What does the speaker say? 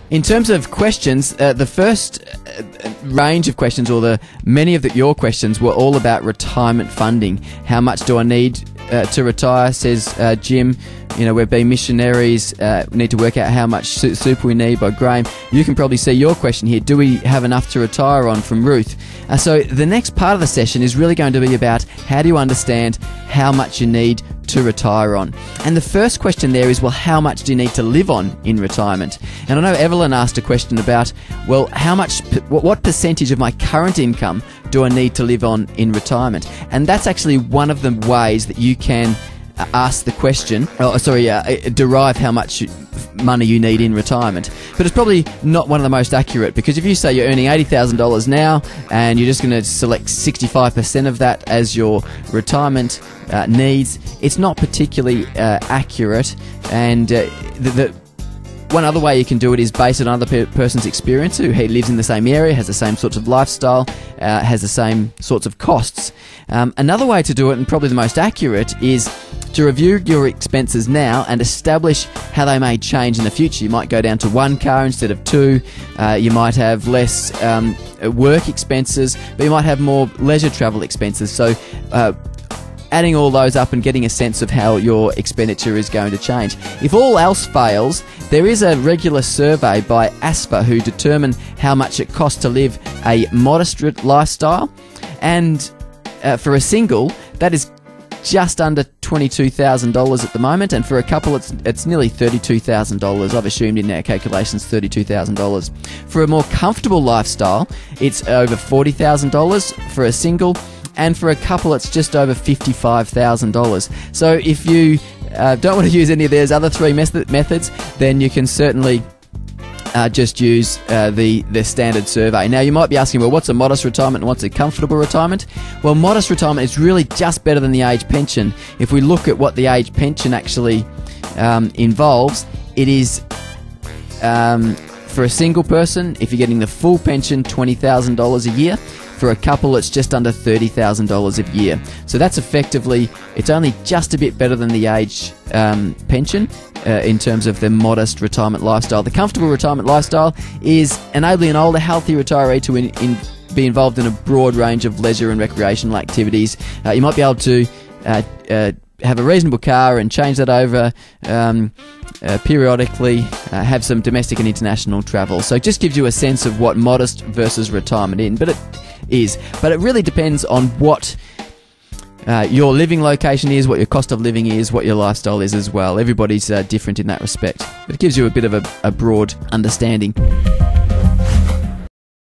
In terms of questions, the first range of questions, or many of your questions, were all about retirement funding. How much do I need to retire, says Jim. You know, we've been missionaries, we need to work out how much super we need by Graham. You can probably see your question here. Do we have enough to retire on, from Ruth? So the next part of the session is really going to be about how do you understand how much you need to retire on. And the first question there is, well, how much do you need to live on in retirement? And I know Evelyn asked a question about, well, what percentage of my current income do I need to live on in retirement? And that's actually one of the ways that you can ask the question, derive how much money you need in retirement. But it's probably not one of the most accurate, because if you say you're earning $80,000 now and you're just going to select 65% of that as your retirement needs, it's not particularly accurate. And one other way you can do it is based on another person's experience, who lives in the same area, has the same sorts of lifestyle, has the same sorts of costs. Another way to do it, and probably the most accurate, is to review your expenses now and establish how they may change in the future. You might go down to 1 car instead of 2. You might have less work expenses, but you might have more leisure travel expenses. So adding all those up and getting a sense of how your expenditure is going to change. If all else fails, there is a regular survey by ASPA who determine how much it costs to live a modest lifestyle, and for a single, that is just under $22,000 at the moment, and for a couple it's nearly $32,000. I've assumed in our calculations $32,000. For a more comfortable lifestyle, it's over $40,000 for a single, and for a couple it's just over $55,000. So if you don't want to use any of those other 3 methods, then you can certainly just use the standard survey. Now you might be asking, well, what's a modest retirement and what's a comfortable retirement? Well, modest retirement is really just better than the age pension. If we look at what the age pension actually involves, it is for a single person, if you're getting the full pension, $20,000 a year. For a couple, it's just under $30,000 a year. So that's effectively, it's only just a bit better than the age pension in terms of the modest retirement lifestyle. The comfortable retirement lifestyle is enabling an older, healthy retiree to be involved in a broad range of leisure and recreational activities. You might be able to have a reasonable car and change that over periodically, have some domestic and international travel. So it just gives you a sense of what modest versus retirement is. But it really depends on what your living location is, what your cost of living is, what your lifestyle is as well. Everybody's different in that respect. But it gives you a bit of a broad understanding.